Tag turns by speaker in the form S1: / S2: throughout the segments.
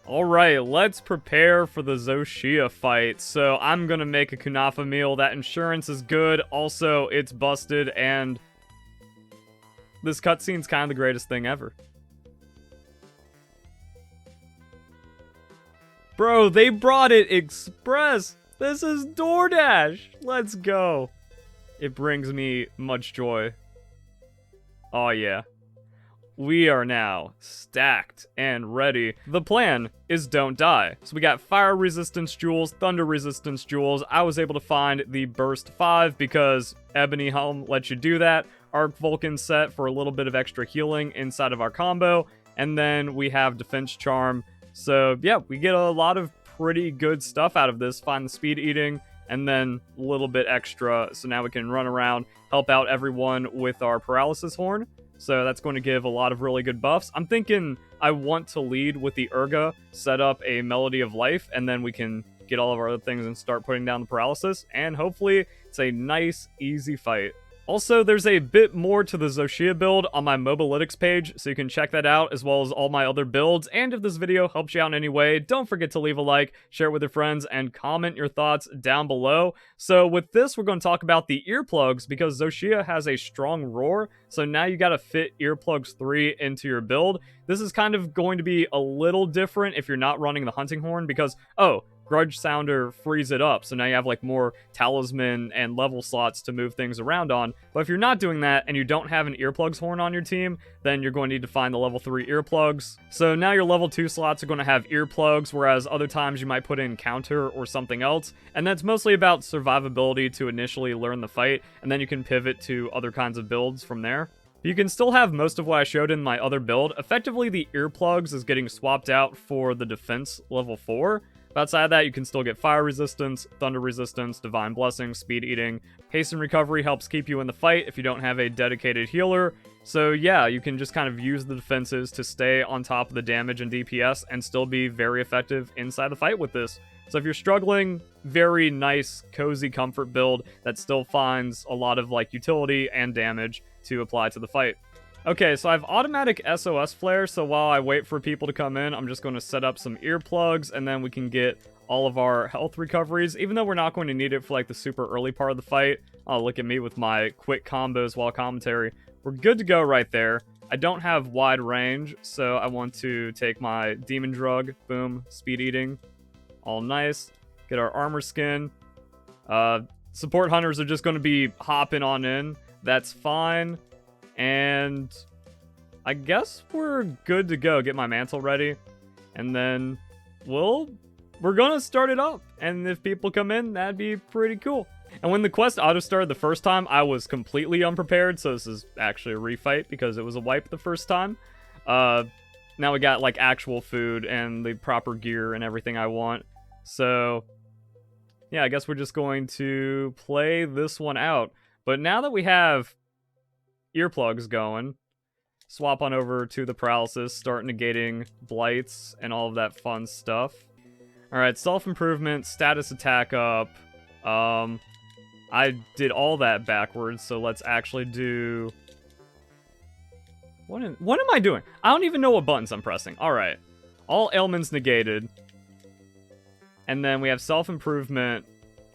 S1: Alright, let's prepare for the Zoh Shia fight. So I'm gonna make a kunafa meal. That insurance is good. Also, it's busted, and this cutscene's kind of the greatest thing ever. Bro, they brought it express. This is DoorDash. Let's go. It brings me much joy. Oh yeah. We are now stacked and ready. The plan is don't die. So we got fire resistance jewels, thunder resistance jewels. I was able to find the burst 5 because Ebony Helm lets you do that. Arc Vulcan set for a little bit of extra healing inside of our combo. And then we have defense charm. So yeah, we get a lot of pretty good stuff out of this. Find the speed eating and then a little bit extra. So now we can run around, help out everyone with our paralysis horn. So that's going to give a lot of really good buffs. I'm thinking I want to lead with the Urga, set up a Melody of Life, and then we can get all of our other things and start putting down the paralysis. And hopefully it's a nice, easy fight. Also, there's a bit more to the Zoh Shia build on my Mobalytics page, so you can check that out, as well as all my other builds. And if this video helps you out in any way, don't forget to leave a like, share it with your friends, and comment your thoughts down below. So with this, we're going to talk about the earplugs, because Zoh Shia has a strong roar, so now you got to fit earplugs 3 into your build. This is kind of going to be a little different if you're not running the hunting horn, because, oh, Grudge Sounder frees it up, so now you have like more talisman and level slots to move things around on. But if you're not doing that and you don't have an earplugs horn on your team, then you're going to need to find the level 3 earplugs. So now your level 2 slots are going to have earplugs, whereas other times you might put in counter or something else. And that's mostly about survivability to initially learn the fight, and then you can pivot to other kinds of builds from there. You can still have most of what I showed in my other build. Effectively, the earplugs is getting swapped out for the defense level 4. But outside of that, you can still get fire resistance, thunder resistance, divine blessing, speed eating. Hasten recovery helps keep you in the fight if you don't have a dedicated healer. So yeah, you can just kind of use the defenses to stay on top of the damage and DPS and still be very effective inside the fight with this. So if you're struggling, very nice, cozy comfort build that still finds a lot of like utility and damage to apply to the fight. Okay, so I have automatic SOS flare, so while I wait for people to come in, I'm just going to set up some earplugs, and then we can get all of our health recoveries, even though we're not going to need it for like the super early part of the fight. Oh, look at me with my quick combos while commentary. We're good to go right there. I don't have wide range, so I want to take my demon drug, boom, speed eating, all nice. Get our armor skin. Support hunters are just going to be hopping on in. That's fine. And I guess we're good to go. Get my mantle ready. And then we're going to start it up. And if people come in, that'd be pretty cool. And when the quest auto-started the first time, I was completely unprepared. So this is actually a refight because it was a wipe the first time. Now we got like actual food and the proper gear and everything I want. So yeah, I guess we're just going to play this one out. But now that we have earplugs going, swap on over to the paralysis, start negating blights and all of that fun stuff. Alright, self-improvement, status attack up. I did all that backwards, so let's actually do... What am I doing? I don't even know what buttons I'm pressing. Alright, all ailments negated. And then we have self-improvement,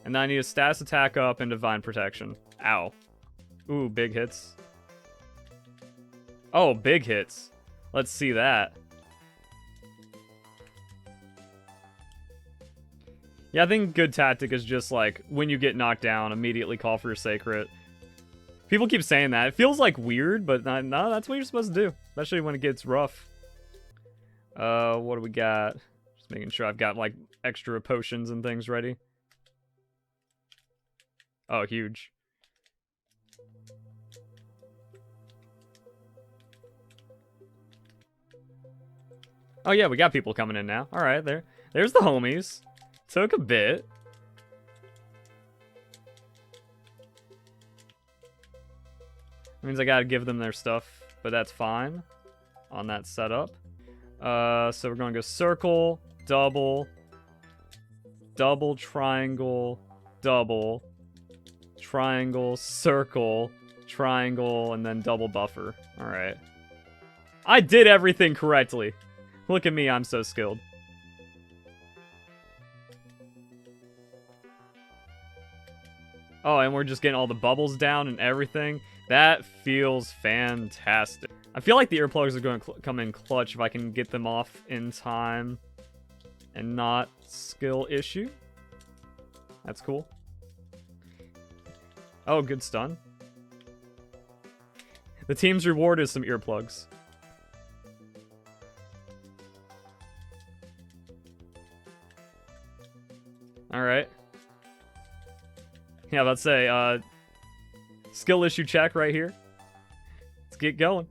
S1: and then I need a status attack up and divine protection. Ow. Ooh, big hits. Oh, big hits. Let's see that. Yeah, I think good tactic is just like, when you get knocked down, immediately call for your sacred. People keep saying that. It feels like weird, but no, that's what you're supposed to do. Especially when it gets rough. What do we got? Just making sure I've got like extra potions and things ready. Oh, huge. Oh yeah, we got people coming in now. Alright, there's the homies. Took a bit. Means I gotta give them their stuff, but that's fine on that setup. So we're gonna go circle, double, double, triangle, double, triangle, circle, triangle, and then double buffer. Alright. I did everything correctly. Look at me, I'm so skilled. Oh, and we're just getting all the bubbles down and everything. That feels fantastic. I feel like the earplugs are going to come in clutch if I can get them off in time and not skill issue. That's cool. Oh, good stun. The team's reward is some earplugs. Alright. Yeah, let's say, skill issue check right here. Let's get going.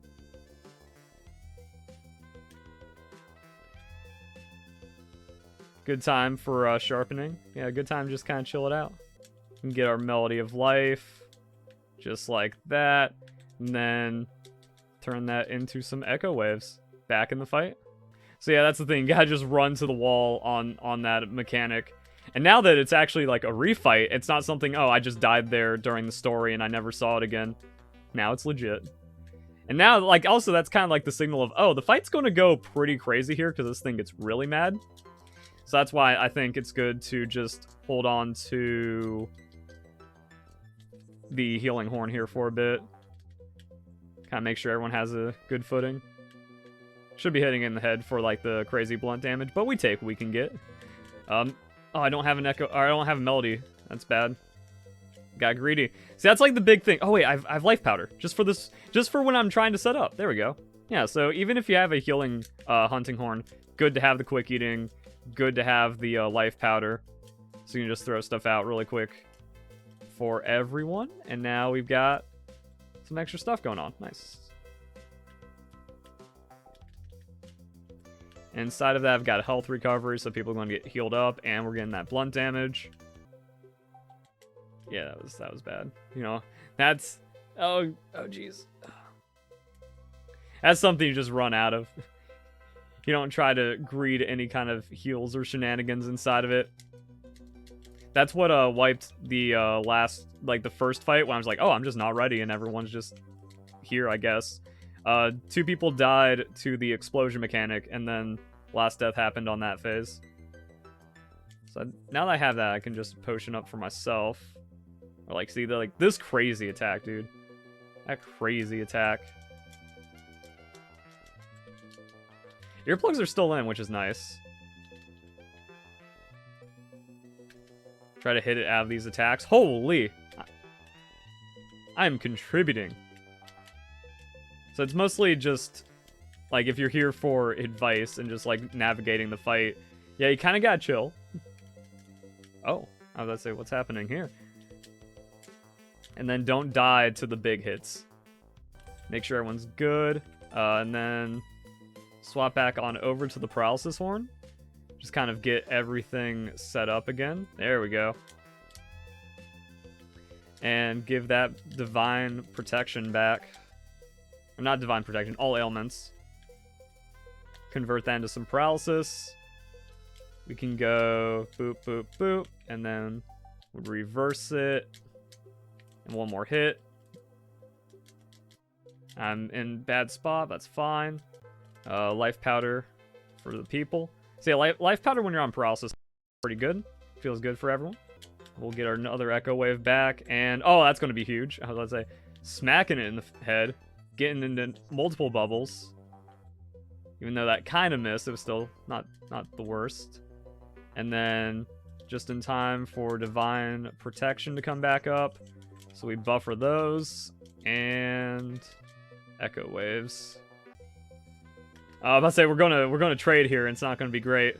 S1: Good time for sharpening. Yeah, good time to just kind of chill it out. We can get our melody of life. Just like that. And then turn that into some echo waves. Back in the fight. So yeah, that's the thing. You gotta just run to the wall on that mechanic. And now that it's actually like a refight, it's not something, oh, I just died there during the story and I never saw it again. Now it's legit. And now, like, also that's kind of like the signal of, oh, the fight's going to go pretty crazy here because this thing gets really mad. So that's why I think it's good to just hold on to the healing horn here for a bit. Kind of make sure everyone has a good footing. Should be hitting in the head for like the crazy blunt damage, but we take what we can get. Oh, I don't have an echo, or I don't have a melody. That's bad. Got greedy. See, that's like the big thing. Oh wait, I've life powder. Just for this, just for when I'm trying to set up. There we go. Yeah, so even if you have a healing hunting horn, good to have the quick eating, good to have the life powder. So you can just throw stuff out really quick for everyone. And now we've got some extra stuff going on. Nice. Inside of that, I've got a health recovery, so people are going to get healed up, and we're getting that blunt damage. Yeah, that was bad. You know, that's... Oh, jeez. That's something you just run out of. You don't try to greed any kind of heals or shenanigans inside of it. That's what wiped the last, like the first fight, when I was like, oh, I'm just not ready, and everyone's just here, I guess. 2 people died to the explosion mechanic, and then last death happened on that phase. So now that I have that, I can just potion up for myself. Or like, see, like this crazy attack, dude. That crazy attack. Earplugs are still in, which is nice. Try to hit it out of these attacks. Holy! I am contributing. So it's mostly just, like, if you're here for advice and just, like, navigating the fight, yeah, you kind of gotta chill. Oh, I was about to say, what's happening here? And then don't die to the big hits. Make sure everyone's good. And then swap back on over to the paralysis horn. Just kind of get everything set up again. There we go. And give that divine protection back. Or not divine protection, all ailments. Convert that into some paralysis. We can go boop, boop, boop. And then reverse it. And one more hit. I'm in bad spot, that's fine. Life powder for the people. See, life powder when you're on paralysis, pretty good. Feels good for everyone. We'll get our another echo wave back, and oh, that's going to be huge. I was about to say, smacking it in the head, getting into multiple bubbles. Even though that kind of missed, it was still not the worst. And then just in time for divine protection to come back up, so we buffer those and echo waves. I was about to say we're gonna trade here, and it's not gonna be great.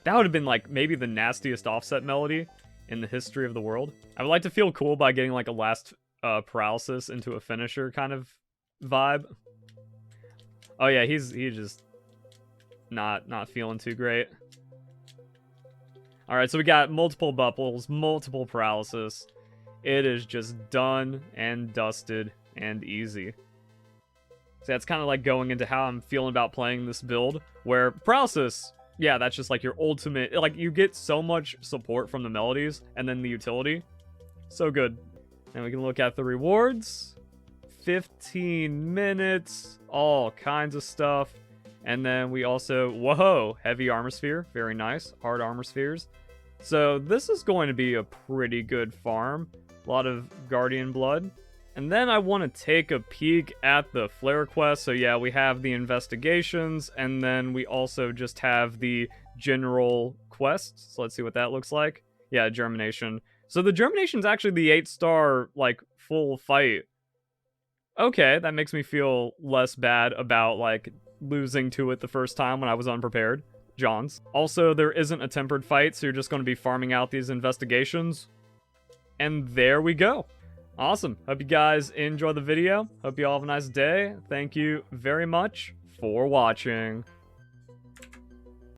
S1: That would have been like maybe the nastiest offset melody in the history of the world. I would like to feel cool by getting like a last paralysis into a finisher kind of vibe. Oh yeah, he's just not feeling too great. All right, so we got multiple bubbles, multiple paralysis. It is just done and dusted and easy. So that's kind of like going into how I'm feeling about playing this build, where paralysis, yeah, that's just like your ultimate, like you get so much support from the melodies and then the utility. So good. And we can look at the rewards. 15 minutes, all kinds of stuff. And then we also, whoa, heavy armor sphere, very nice. Hard armor spheres. So this is going to be a pretty good farm. A lot of Guardian blood. And then I want to take a peek at the flare quest. So yeah, we have the investigations, and then we also just have the general quests. So let's see what that looks like. Yeah, germination. So the germination's actually the 8-star, like, full fight. Okay, that makes me feel less bad about, like, losing to it the first time when I was unprepared. John's. Also, there isn't a tempered fight, so you're just going to be farming out these investigations. And there we go. Awesome. Hope you guys enjoy the video. Hope you all have a nice day. Thank you very much for watching.